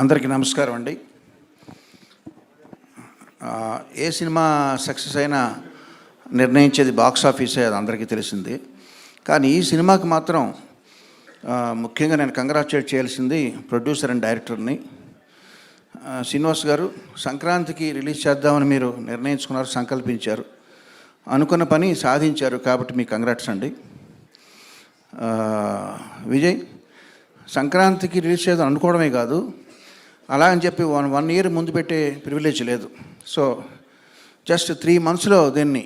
అందరికీ నమస్కారం అండి. ఏ సినిమా సక్సెస్ అయినా నిర్ణయించేది బాక్స్ ఆఫీసే, అది అందరికీ తెలిసింది. కానీ ఈ సినిమాకి మాత్రం ముఖ్యంగా నేను కంగ్రాచులేట్ చేయాల్సింది ప్రొడ్యూసర్ అండ్ డైరెక్టర్ని. శ్రీనివాస్ గారు, సంక్రాంతికి రిలీజ్ చేద్దామని మీరు నిర్ణయించుకున్నారు, సంకల్పించారు, అనుకున్న పని సాధించారు, కాబట్టి మీకు కంగ్రాట్స్ అండి. విజయ్, సంక్రాంతికి రిలీజ్ చేద్దాం అనుకోవడమే కాదు, అలా అని చెప్పి వన్ ఇయర్ ముందు పెట్టే ప్రివిలేజ్ లేదు. సో జస్ట్ 3 monthsలో దీన్ని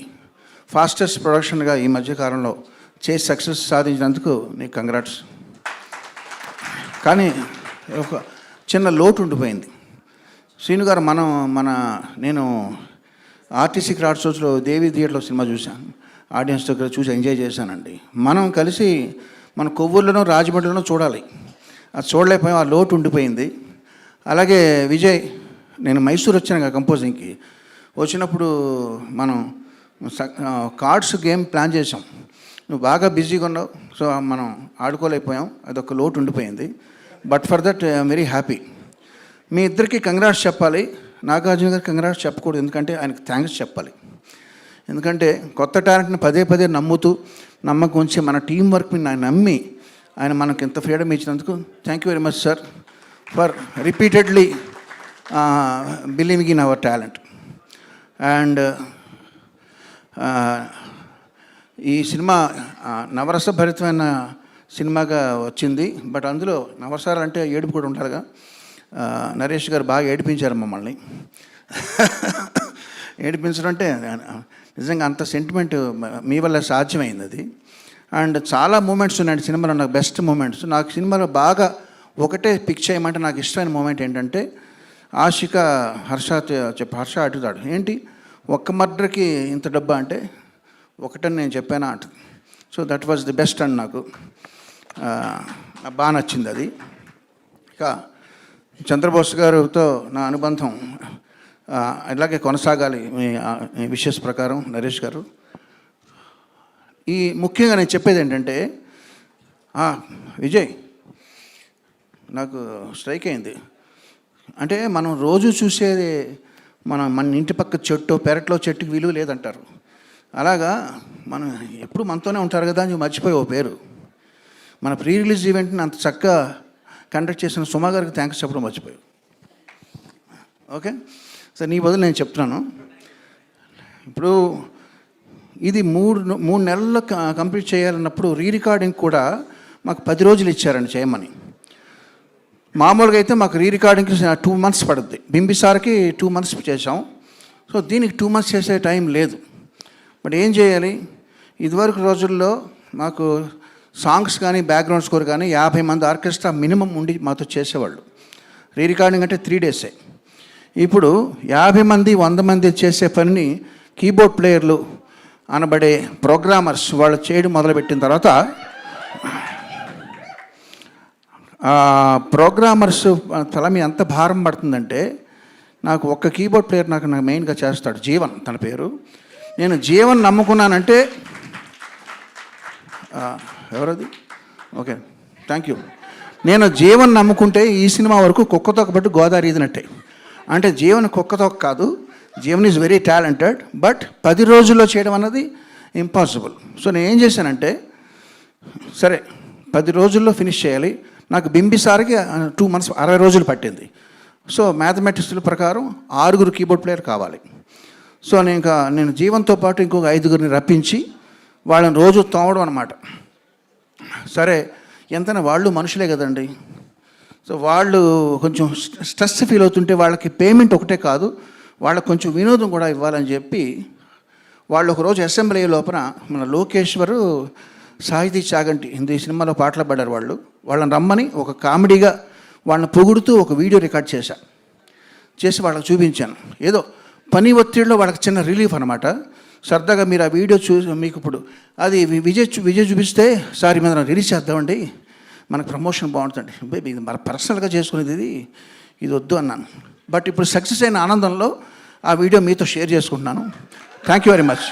ఫాస్టెస్ట్ ప్రొడక్షన్గా ఈ మధ్యకాలంలో చేసి సక్సెస్ సాధించినందుకు నీకు కంగ్రాట్స్. కానీ ఒక చిన్న లోటు ఉండిపోయింది. శ్రీను గారు, నేను ఆర్టీసీ క్రాఫ్ట్ షోస్లో దేవి థియేటర్లో సినిమా చూశాను, ఆడియన్స్ దగ్గర చూసి ఎంజాయ్ చేశానండి. మనం కలిసి మన కొవ్వూరులోనో రాజమండ్రిలోనో చూడాలి, అది చూడలేకపోయాం, ఆ లోటు ఉండిపోయింది. అలాగే విజయ్, నేను మైసూర్ వచ్చాను కంపోజింగ్కి. వచ్చినప్పుడు మనం కార్డ్స్ గేమ్ ప్లాన్ చేసాం, నువ్వు బాగా బిజీగా ఉన్నావు, సో మనం ఆడుకోలేకపోయాం, అదొక లోటు ఉండిపోయింది. But for that I'm very happy. మీ ఇద్దరికి కంగ్రాట్స్ చెప్పాలి, నాగార్జున గారికి కంగ్రాట్స్ చెప్పకూడదు, ఎందుకంటే ఆయనకు థ్యాంక్స్ చెప్పాలి. ఎందుకంటే కొత్త టాలెంట్ని పదే పదే నమ్ముతూ నమ్మకం ఉంచి మన టీం వర్క్ మీద నమ్మి ఆయన మనకు ఇంత ఫ్రీడమ్ ఇచ్చినందుకు thank you very much sir for repeatedly believing in our talent. And ఈ సినిమా నవరసభరితమైన సినిమాగా వచ్చింది. బట్ అందులో నవరసాలు అంటే ఏడుపు కూడా ఉంటారుగా. నరేష్ గారు బాగా ఏడిపించారు మమ్మల్ని. ఏడిపించడం అంటే నిజంగా అంత సెంటిమెంట్ మీ వల్ల సాధ్యమైంది అది. అండ్ చాలా మూమెంట్స్ ఉన్నాయండి సినిమాలో, నాకు బెస్ట్ మూమెంట్స్. నాకు సినిమాలో బాగా ఒకటే పిక్ చేయమంటే నాకు ఇష్టమైన మూమెంట్ ఏంటంటే, ఆషిక హర్ష అడుగుతాడు, ఏంటి ఒక్క మర్డర్కి ఇంత డబ్బా అంటే, ఒకటని నేను చెప్పానా అంట. So that was the best and నాకు బాగా నచ్చింది అది. ఇక చంద్రబోస్ గారితో నా అనుబంధం ఇలాగే కొనసాగాలి మీ విషెస్ ప్రకారం నరేష్ గారు. ఈ ముఖ్యంగా నేను చెప్పేది ఏంటంటే, విజయ్, నాకు స్ట్రైక్ అయింది. అంటే మనం రోజు చూసేది మన ఇంటి పక్క చెట్టు, పెరట్లో చెట్టుకి విలువ లేదంటారు. అలాగా మనం ఎప్పుడు మనతోనే ఉంటారు కదా అని మర్చిపోయి ఓ పేరు. మన ప్రీ రిలీజ్ ఈవెంట్ని అంత చక్కగా కండక్ట్ చేసిన సుమా గారికి థ్యాంక్స్ చెప్పడం మర్చిపోయావు. ఓకే సార్, నీ బదులు నేను చెప్తున్నాను. ఇప్పుడు ఇది మూడు నెలల్లో కంప్లీట్ చేయాలన్నప్పుడు రికార్డింగ్ కూడా మాకు 10 రోజులు ఇచ్చారండి చేయమని. మామూలుగా అయితే మాకు రికార్డింగ్కి 2 months పడుద్ది. బింబిసార్కి 2 months చేసాం. సో దీనికి 2 months చేసే టైం లేదు. బట్ ఏం చేయాలి, ఇదివరకు రోజుల్లో మాకు సాంగ్స్ కానీ బ్యాక్గ్రౌండ్ స్కోర్ కానీ 50 మంది ఆర్కెస్ట్రా మినిమం ఉండి మాతో చేసేవాళ్ళు. రికార్డింగ్ అంటే 3 days. ఇప్పుడు 50 మంది 100 మంది చేసే పనిని కీబోర్డ్ ప్లేయర్లు అనబడే ప్రోగ్రామర్స్ వాళ్ళు చేయడం మొదలుపెట్టిన తర్వాత, ప్రోగ్రామర్స్ తల మీద ఎంత భారం పడుతుందంటే, నాకు ఒక్క కీబోర్డ్ ప్లేయర్ నాకు మెయిన్గా చేస్తాడు, జీవన్ తన పేరు. నేను జీవన్ నమ్ముకున్నానంటే, ఎవరది? Okay, thank you. నేను జీవన్ నమ్ముకుంటే ఈ సినిమా వరకు కుక్కతోక బట్టి గోదావరి ఈదినట్టే. అంటే జీవన్ కుక్కతోక కాదు, Jeevan is very talented, but 10 రోజుల్లో చేయడం అన్నది ఇంపాసిబుల్. సో నేను ఏం చేశానంటే, సరే 10 రోజుల్లో ఫినిష్ చేయాలి. నాకు బింబిసార్కి 2 months 60 రోజులు పట్టింది. సో మ్యాథమెటిక్స్ ప్రకారం 6 కీబోర్డ్ ప్లేయర్ కావాలి. సో నేను జీవన్తో పాటు ఇంకొక 5 రప్పించి వాళ్ళని రోజు తోమడం అనమాట. సరే, ఎంతైనా వాళ్ళు మనుషులే కదండి. సో వాళ్ళు కొంచెం స్ట్రెస్ ఫీల్ అవుతుంటే వాళ్ళకి పేమెంట్ ఒకటే కాదు, వాళ్ళకి కొంచెం వినోదం కూడా ఇవ్వాలని చెప్పి వాళ్ళు ఒకరోజు అసెంబ్లీ లోపల మన లోకేశ్వరు, సాహితీ చాగంటి హిందీ సినిమాలో పాటలు పాడారు, వాళ్ళని రమ్మని ఒక కామెడీగా వాళ్ళని పొగుడుతూ ఒక వీడియో రికార్డ్ చేసి వాళ్ళకి చూపించాను. ఏదో పని ఒత్తిడిలో వాళ్ళకి చిన్న రిలీఫ్ అనమాట. సరదాగా మీరు ఆ వీడియో చూసి మీకు ఇప్పుడు అది విజయ్ చూపిస్తే, సార్ మీద రిలీజ్ చేద్దామండి, మనకు ప్రమోషన్ బాగుంటుంది, బేబీ ఇది మన పర్సనల్గా చేసుకునేది, ఇది వద్దు అన్నాను. బట్ ఇప్పుడు సక్సెస్ అయిన ఆనందంలో ఆ వీడియో మీతో షేర్ చేసుకుంటున్నాను. Thank you very much.